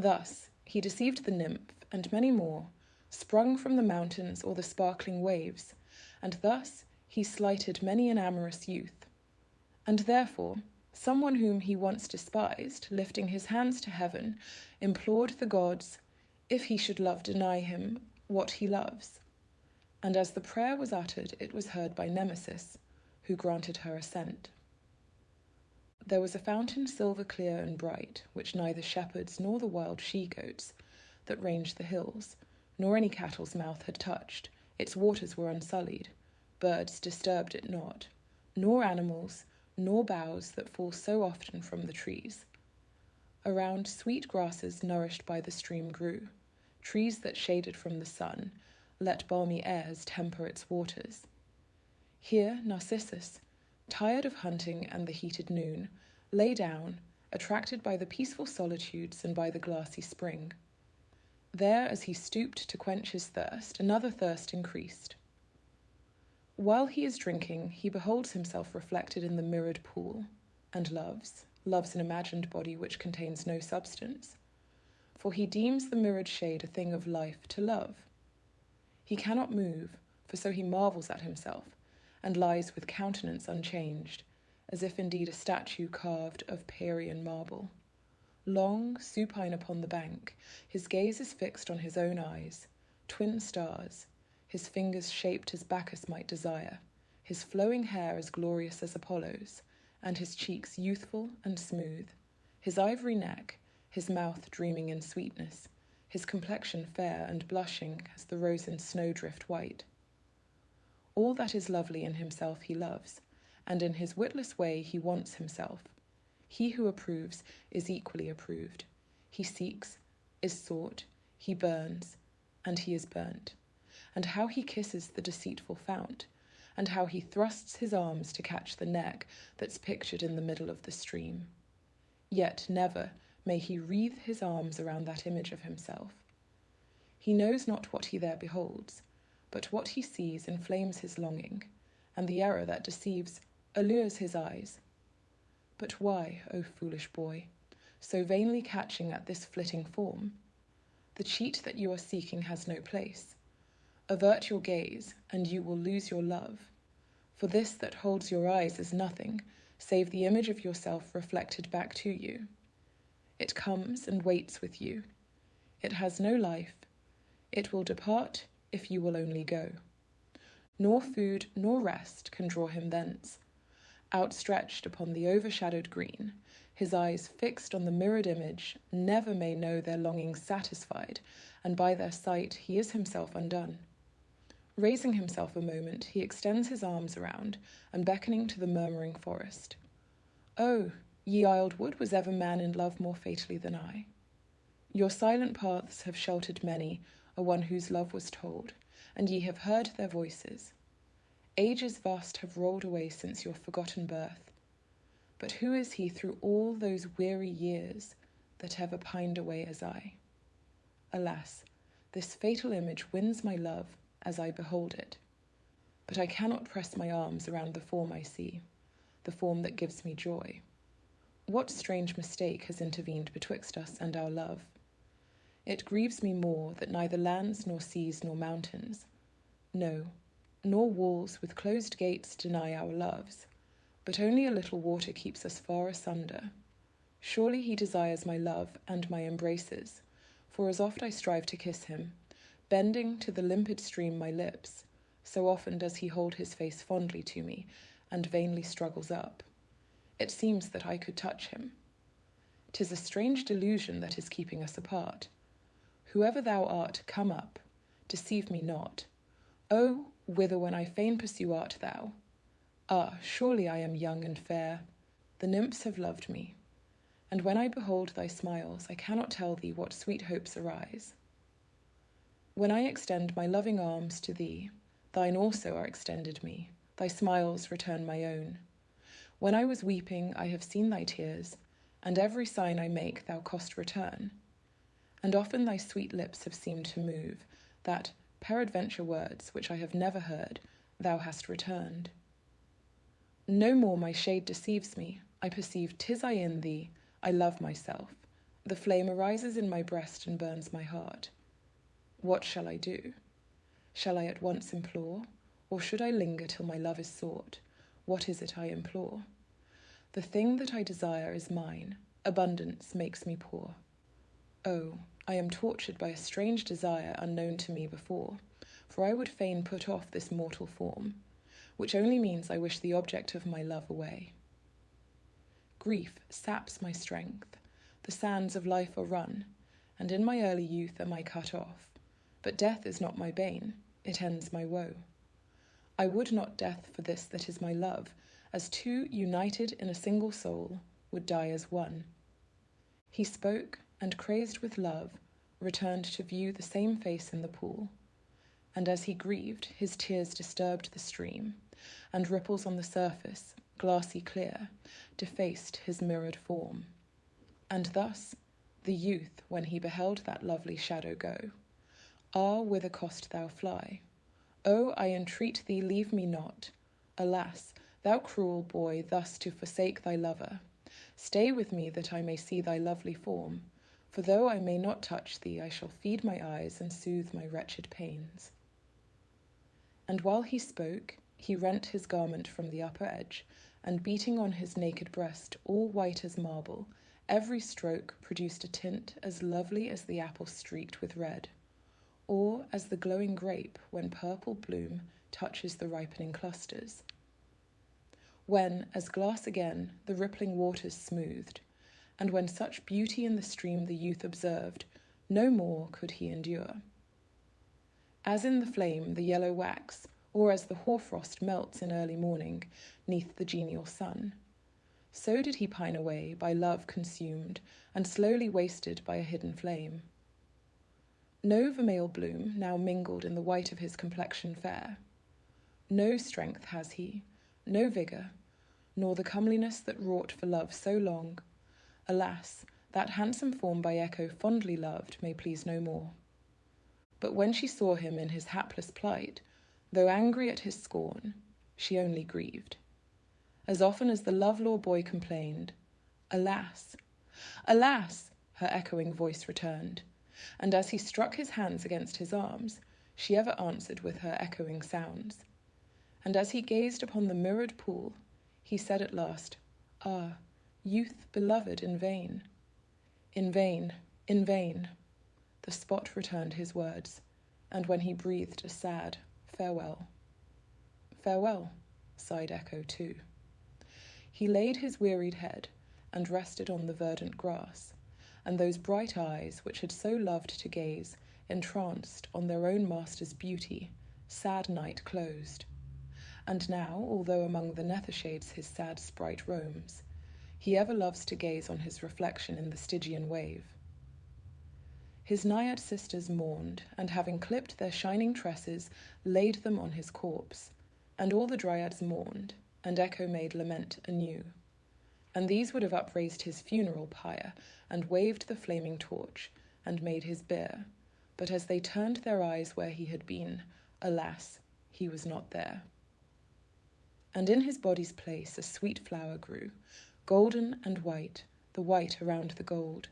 Thus he deceived the nymph and many more, sprung from the mountains or the sparkling waves, and thus he slighted many an amorous youth. And therefore someone whom he once despised, lifting his hands to heaven, implored the gods, if he should love, deny him what he loves. And as the prayer was uttered, it was heard by Nemesis, who granted her assent. There was a fountain silver clear and bright, which neither shepherds nor the wild she-goats that ranged the hills, nor any cattle's mouth had touched. Its waters were unsullied, birds disturbed it not, nor animals, nor boughs that fall so often from the trees. Around sweet grasses nourished by the stream grew, trees that shaded from the sun, let balmy airs temper its waters. Here Narcissus, tired of hunting and the heated noon, lay down, attracted by the peaceful solitudes and by the glassy spring. There, as he stooped to quench his thirst, another thirst increased. While he is drinking, he beholds himself reflected in the mirrored pool, and loves an imagined body which contains no substance, for he deems the mirrored shade a thing of life to love. He cannot move, for so he marvels at himself, and lies with countenance unchanged, as if indeed a statue carved of Parian marble. Long, supine upon the bank, his gaze is fixed on his own eyes, twin stars, his fingers shaped as Bacchus might desire, his flowing hair as glorious as Apollo's, and his cheeks youthful and smooth, his ivory neck, his mouth dreaming in sweetness, his complexion fair and blushing as the rose in snowdrift white. All that is lovely in himself he loves, and in his witless way he wants himself. He who approves is equally approved. He seeks, is sought, he burns, and he is burnt. And how he kisses the deceitful fount, and how he thrusts his arms to catch the neck that's pictured in the middle of the stream. Yet never may he wreathe his arms around that image of himself. He knows not what he there beholds, but what he sees inflames his longing, and the error that deceives allures his eyes. But why, O foolish boy, so vainly catching at this flitting form? The cheat that you are seeking has no place. Avert your gaze, and you will lose your love. For this that holds your eyes is nothing, save the image of yourself reflected back to you. It comes and waits with you. It has no life. It will depart if you will only go. Nor food nor rest can draw him thence. Outstretched upon the overshadowed green, his eyes fixed on the mirrored image, never may know their longings satisfied, and by their sight he is himself undone. Raising himself a moment, he extends his arms around, and beckoning to the murmuring forest. Oh, ye aisled wood, was ever man in love more fatally than I? Your silent paths have sheltered many a one whose love was told, and ye have heard their voices. Ages vast have rolled away since your forgotten birth. But who is he through all those weary years that ever pined away as I? Alas, this fatal image wins my love as I behold it. But I cannot press my arms around the form I see, the form that gives me joy. What strange mistake has intervened betwixt us and our love? It grieves me more that neither lands nor seas nor mountains, no, nor walls with closed gates deny our loves, but only a little water keeps us far asunder. Surely he desires my love and my embraces, for as oft I strive to kiss him, bending to the limpid stream my lips, so often does he hold his face fondly to me, and vainly struggles up. It seems that I could touch him. 'Tis a strange delusion that is keeping us apart. Whoever thou art, come up, deceive me not. Oh, whither when I fain pursue art thou? Ah, surely I am young and fair. The nymphs have loved me, and when I behold thy smiles, I cannot tell thee what sweet hopes arise. When I extend my loving arms to thee, thine also are extended me, thy smiles return my own. When I was weeping, I have seen thy tears, and every sign I make thou cost return. And often thy sweet lips have seemed to move, that, peradventure words which I have never heard, thou hast returned. No more my shade deceives me, I perceive 'tis I in thee, I love myself. The flame arises in my breast and burns my heart. What shall I do? Shall I at once implore, or should I linger till my love is sought? What is it I implore? The thing that I desire is mine. Abundance makes me poor. Oh, I am tortured by a strange desire unknown to me before, for I would fain put off this mortal form, which only means I wish the object of my love away. Grief saps my strength. The sands of life are run, and in my early youth am I cut off. But death is not my bane, it ends my woe. I would not death for this that is my love, as two united in a single soul would die as one. He spoke, and crazed with love, returned to view the same face in the pool. And as he grieved, his tears disturbed the stream, and ripples on the surface, glassy clear, defaced his mirrored form. And thus the youth, when he beheld that lovely shadow go, "Ah, whither cost thou fly? Oh, I entreat thee, leave me not. Alas, thou cruel boy, thus to forsake thy lover. Stay with me that I may see thy lovely form, for though I may not touch thee, I shall feed my eyes and soothe my wretched pains." And while he spoke, he rent his garment from the upper edge, and beating on his naked breast, all white as marble, every stroke produced a tint as lovely as the apple streaked with red, or as the glowing grape when purple bloom touches the ripening clusters. When, as glass again, the rippling waters smoothed, and when such beauty in the stream the youth observed, no more could he endure. As in the flame the yellow wax, or as the hoarfrost melts in early morning, 'neath the genial sun, so did he pine away, by love consumed, and slowly wasted by a hidden flame. No vermeil bloom now mingled in the white of his complexion fair. No strength has he, no vigour, nor the comeliness that wrought for love so long. Alas, that handsome form by Echo fondly loved may please no more. But when she saw him in his hapless plight, though angry at his scorn, she only grieved. As often as the love-law boy complained, "Alas, alas!" her echoing voice returned, and as he struck his hands against his arms, she ever answered with her echoing sounds. And as he gazed upon the mirrored pool, he said at last, "Ah, youth beloved in vain." In vain, in vain. The spot returned his words, and when he breathed a sad farewell. "Farewell," sighed Echo too. He laid his wearied head and rested on the verdant grass, and those bright eyes, which had so loved to gaze, entranced on their own master's beauty, sad night closed. And now, although among the nether shades his sad sprite roams, he ever loves to gaze on his reflection in the Stygian wave. His Naiad sisters mourned, and having clipped their shining tresses, laid them on his corpse, and all the Dryads mourned, and Echo made lament anew. And these would have upraised his funeral pyre, and waved the flaming torch, and made his bier, but as they turned their eyes where he had been, alas, he was not there. And in his body's place a sweet flower grew, golden and white, the white around the gold.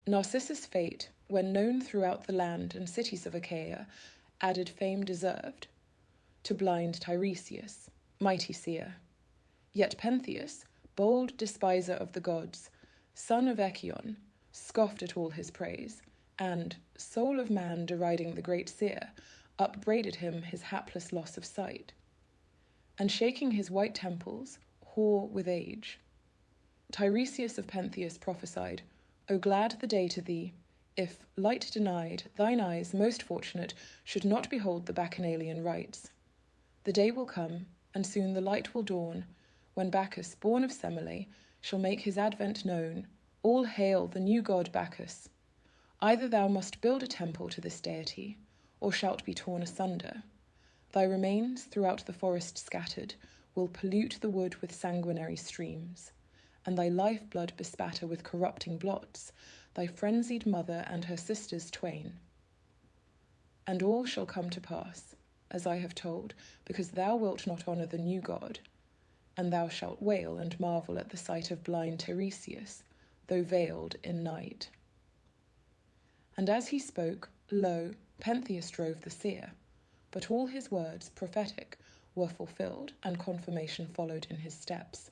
Narcissus' fate, when known throughout the land and cities of Achaia, added fame deserved, to blind Tiresias, mighty seer. Yet Pentheus, bold despiser of the gods, son of Echion, scoffed at all his praise, and, soul of man deriding the great seer, upbraided him his hapless loss of sight. And shaking his white temples, hoar with age, Tiresias of Pentheus prophesied, "O glad the day to thee, if, light denied, thine eyes, most fortunate, should not behold the Bacchanalian rites. The day will come, and soon the light will dawn, when Bacchus, born of Semele, shall make his advent known. All hail the new god Bacchus. Either thou must build a temple to this deity, or shalt be torn asunder. Thy remains, throughout the forest scattered, will pollute the wood with sanguinary streams, and thy lifeblood bespatter with corrupting blots thy frenzied mother and her sisters twain. And all shall come to pass, as I have told, because thou wilt not honour the new god, and thou shalt wail and marvel at the sight of blind Tiresias, though veiled in night. And as he spoke, lo, Pentheus drove the seer, but all his words prophetic were fulfilled, and confirmation followed in his steps.